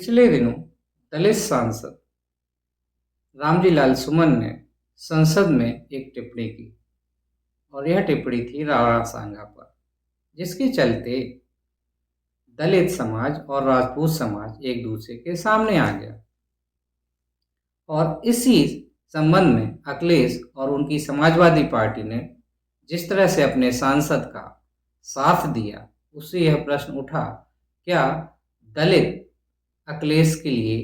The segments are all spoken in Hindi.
पिछले दिनों दलित सांसद रामजी लाल सुमन ने संसद में एक टिप्पणी की और यह टिप्पणी थी राणा सांगा पर, जिसके चलते दलित समाज और राजपूत समाज एक दूसरे के सामने आ गया। और इसी संबंध में अखिलेश और उनकी समाजवादी पार्टी ने जिस तरह से अपने सांसद का साथ दिया, उससे यह प्रश्न उठा, क्या दलित अखिलेश के लिए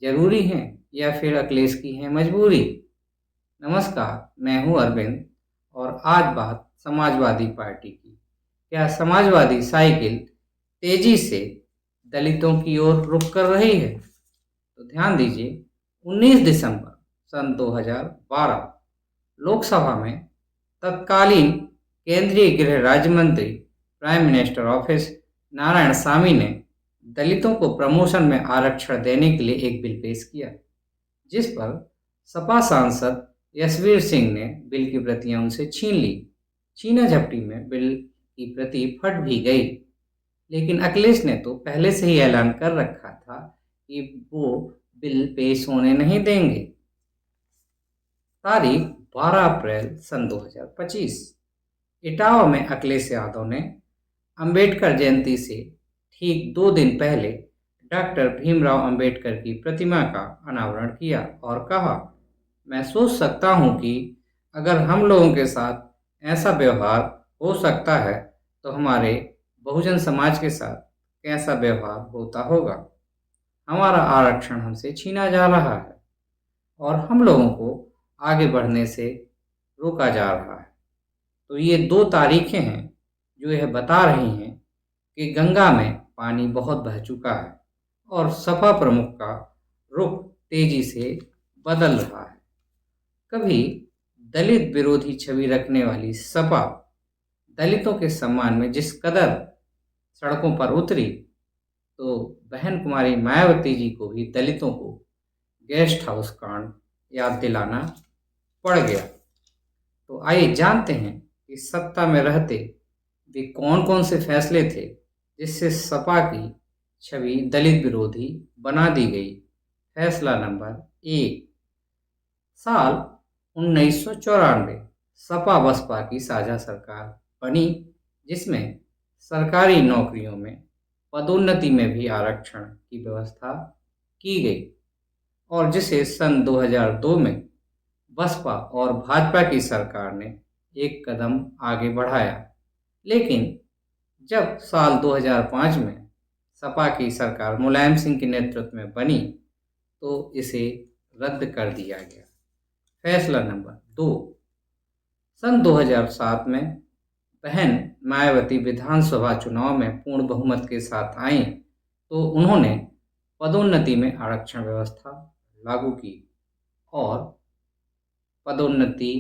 जरूरी हैं या फिर अखिलेश की है मजबूरी। नमस्कार, मैं हूं अरविंद और आज बात समाजवादी पार्टी की। क्या समाजवादी साइकिल तेजी से दलितों की ओर रुख कर रही है? तो ध्यान दीजिए, 19 दिसंबर सन 2012 लोकसभा में तत्कालीन केंद्रीय गृह राज्य मंत्री प्राइम मिनिस्टर ऑफिस नारायणसामी ने दलितों को प्रमोशन में आरक्षण देने के लिए एक बिल पेश किया, जिस पर सपा सांसद यशवीर सिंह ने बिल की प्रतियां उनसे छीन ली। छीना झपटी में बिल की प्रति फट भी गई, लेकिन अखिलेश ने तो पहले से ही ऐलान कर रखा था कि वो बिल पेश होने नहीं देंगे। तारीख 12 अप्रैल सन 2025 इटावा में अखिलेश यादव ने अंबेडकर जयंती से ठीक 2 दिन पहले डॉक्टर भीमराव अंबेडकर की प्रतिमा का अनावरण किया और कहा, मैं सोच सकता हूं कि अगर हम लोगों के साथ ऐसा व्यवहार हो सकता है तो हमारे बहुजन समाज के साथ कैसा व्यवहार होता होगा। हमारा आरक्षण हमसे छीना जा रहा है और हम लोगों को आगे बढ़ने से रोका जा रहा है। तो ये 2 तारीखें हैं जो यह बता रही हैं कि गंगा में पानी बहुत बह चुका है और सपा प्रमुख का रुख तेजी से बदल रहा है। कभी दलित विरोधी छवि रखने वाली सपा दलितों के सम्मान में जिस कदर सड़कों पर उतरी, तो बहन कुमारी मायावती जी को भी दलितों को गेस्ट हाउस कांड याद दिलाना पड़ गया। तो आइए जानते हैं कि सत्ता में रहते वे कौन कौन से फैसले थे जिससे सपा की छवि दलित विरोधी बना दी गई। फैसला नंबर 1, साल 1994 सपा बसपा की साझा सरकार बनी, जिसमें सरकारी नौकरियों में पदोन्नति में भी आरक्षण की व्यवस्था की गई और जिसे सन 2002 में बसपा और भाजपा की सरकार ने एक कदम आगे बढ़ाया। लेकिन जब साल 2005 में सपा की सरकार मुलायम सिंह के नेतृत्व में बनी तो इसे रद्द कर दिया गया। फैसला नंबर 2, सन 2007 में बहन मायावती विधानसभा चुनाव में पूर्ण बहुमत के साथ आईं तो उन्होंने पदोन्नति में आरक्षण व्यवस्था लागू की और पदोन्नति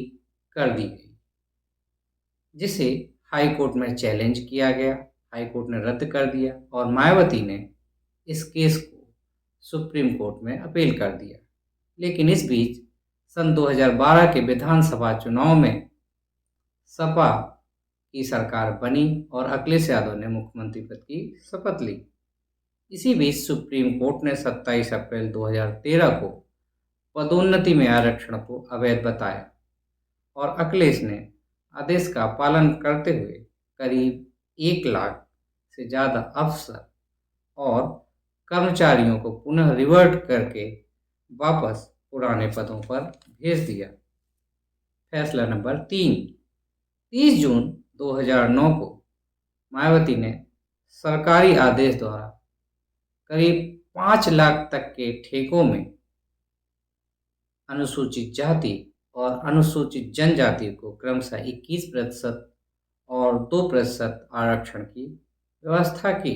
कर दी गई, जिसे हाई कोर्ट में चैलेंज किया गया। हाई कोर्ट ने रद्द कर दिया और मायावती ने इस केस को सुप्रीम कोर्ट में अपील कर दिया। लेकिन इस बीच सन 2012 के विधानसभा चुनाव में सपा की सरकार बनी और अखिलेश यादव ने मुख्यमंत्री पद की शपथ ली। इसी बीच सुप्रीम कोर्ट ने 27 अप्रैल 2013 को पदोन्नति में आरक्षण को अवैध बताया और अखिलेश ने आदेश का पालन करते हुए करीब 1 लाख से ज़्यादा अफसर और कर्मचारियों को पुनः रिवर्ट करके वापस पुराने पदों पर भेज दिया। फैसला नंबर 3, 30 जून 2009 को मायावती ने सरकारी आदेश द्वारा करीब 5 लाख तक के ठेकों में अनुसूचित जाति और अनुसूचित जनजाति को क्रमशः 21% और 2% आरक्षण की व्यवस्था की,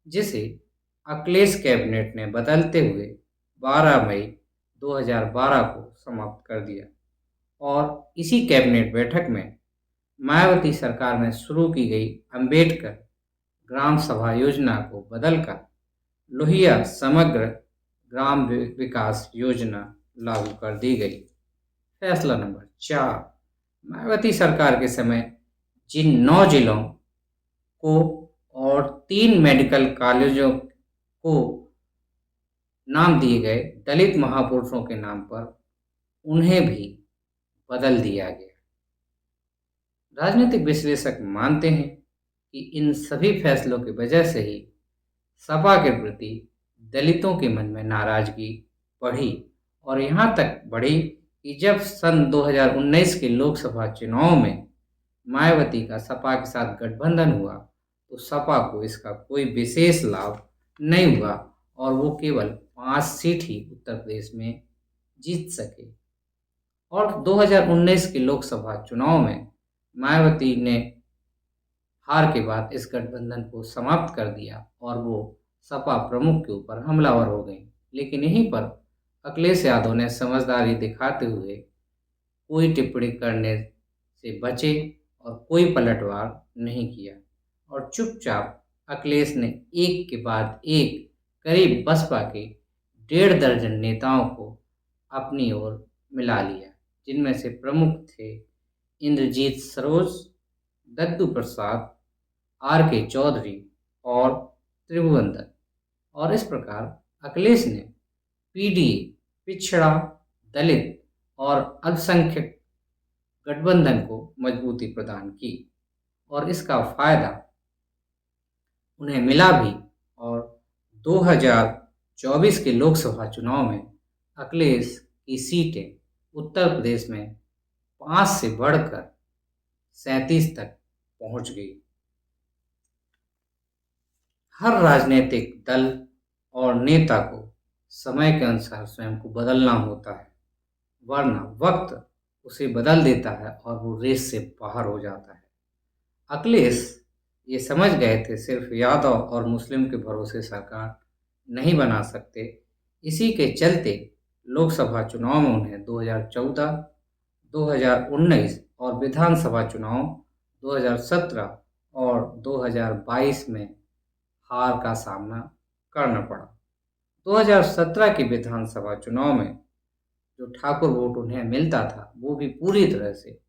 जिसे अखिलेश कैबिनेट ने बदलते हुए 12 मई 2012 को समाप्त कर दिया। और इसी कैबिनेट बैठक में मायावती सरकार में शुरू की गई अंबेडकर ग्राम सभा योजना को बदलकर लोहिया समग्र ग्राम विकास योजना लागू कर दी गई। फैसला नंबर 4, मायावती सरकार के समय जिन 9 जिलों को और 3 मेडिकल कॉलेजों को नाम दिए गए दलित महापुरुषों के नाम पर उन्हें भी बदल दिया गया। राजनीतिक विश्लेषक मानते हैं कि इन सभी फैसलों की वजह से ही सपा के प्रति दलितों के मन में नाराजगी बढ़ी और यहाँ तक बढ़ी कि जब सन 2019 के लोकसभा चुनाव में मायावती का सपा के साथ गठबंधन हुआ तो सपा को इसका कोई विशेष लाभ नहीं हुआ और वो केवल 5 सीट ही उत्तर प्रदेश में जीत सके। और 2019 के लोकसभा चुनाव में मायावती ने हार के बाद इस गठबंधन को समाप्त कर दिया और वो सपा प्रमुख के ऊपर हमलावर हो गई। लेकिन यहीं पर अखिलेश यादव ने समझदारी दिखाते हुए कोई टिप्पणी करने से बचे और कोई पलटवार नहीं किया और चुपचाप अखिलेश ने एक के बाद एक करीब बसपा के 1.5 दर्जन नेताओं को अपनी ओर मिला लिया, जिनमें से प्रमुख थे इंद्रजीत सरोज, दद्दू प्रसाद, R.K. चौधरी और त्रिभुवन दत्त। और इस प्रकार अखिलेश ने पीडीए, पिछड़ा, दलित और अल्पसंख्यक गठबंधन को मजबूती प्रदान की और इसका फायदा उन्हें मिला भी। और 2024 के लोकसभा चुनाव में अखिलेश की सीटें उत्तर प्रदेश में 5 से बढ़कर 37 तक पहुंच गई। हर राजनीतिक दल और नेता को समय के अनुसार स्वयं को बदलना होता है, वरना वक्त उसे बदल देता है और वो रेस से बाहर हो जाता है। अखिलेश ये समझ गए थे सिर्फ यादव और मुस्लिम के भरोसे सरकार नहीं बना सकते। इसी के चलते लोकसभा चुनाव में उन्हें 2014, 2019 और विधानसभा चुनाव 2017 और 2022 में हार का सामना करना पड़ा। 2017 के विधानसभा चुनाव में जो ठाकुर वोट उन्हें मिलता था वो भी पूरी तरह से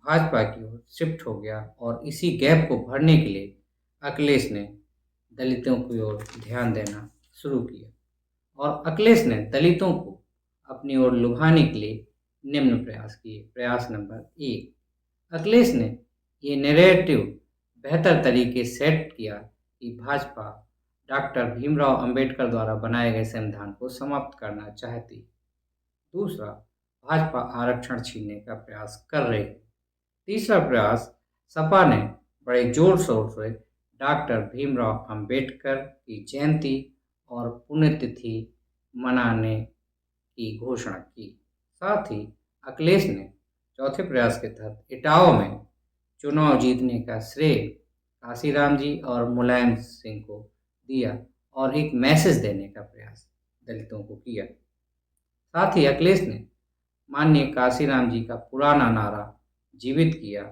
भाजपा की ओर शिफ्ट हो गया और इसी गैप को भरने के लिए अखिलेश ने दलितों की ओर ध्यान देना शुरू किया। और अखिलेश ने दलितों को अपनी ओर लुभाने के लिए निम्न प्रयास किए। प्रयास नंबर 1, अखिलेश ने ये नैरेटिव बेहतर तरीके सेट किया कि भाजपा डॉक्टर भीमराव अंबेडकर द्वारा बनाए गए संविधान को समाप्त करना चाहती। दूसरा, भाजपा आरक्षण छीनने का प्रयास कर रही है। तीसरा प्रयास, सपा ने बड़े जोर शोर से डॉक्टर भीमराव अंबेडकर की जयंती और पुण्यतिथि मनाने की घोषणा की। साथ ही अखिलेश ने चौथे प्रयास के तहत इटावा में चुनाव जीतने का श्रेय काशीराम जी और मुलायम सिंह को दिया और एक मैसेज देने का प्रयास दलितों को किया। साथ ही अखिलेश ने माननीय काशीराम जी का पुराना नारा जीवित किया,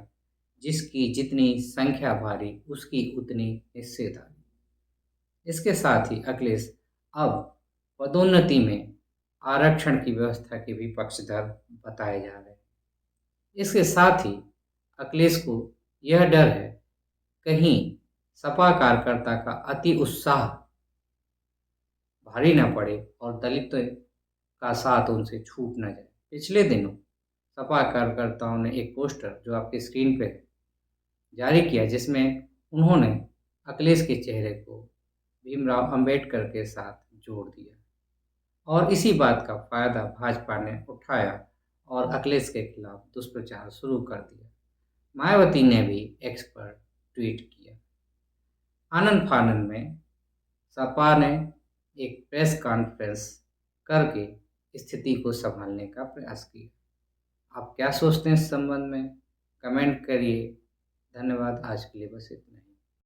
जिसकी जितनी संख्या भारी उसकी उतनी हिस्सेदारी। इसके साथ ही अखिलेश अब पदोन्नति में आरक्षण की व्यवस्था के भी पक्षधर बताए जा रहे हैं। इसके साथ ही अखिलेश को यह डर है कहीं सपा कार्यकर्ता का अति उत्साह भारी न पड़े और दलितों का साथ उनसे छूट न जाए। पिछले दिनों सपा कार्यकर्ताओं ने एक पोस्टर जो आपकी स्क्रीन पे है जारी किया, जिसमें उन्होंने अखिलेश के चेहरे को भीमराव अंबेडकर के साथ जोड़ दिया और इसी बात का फायदा भाजपा ने उठाया और अखिलेश के खिलाफ दुष्प्रचार शुरू कर दिया। मायावती ने भी एक्स पर ट्वीट किया। आनंद फानन में सपा ने एक प्रेस कॉन्फ्रेंस करके स्थिति को संभालने का प्रयास किया। आप क्या सोचते हैं इस संबंध में? कमेंट करिए। धन्यवाद। आज के लिए बस इतना ही।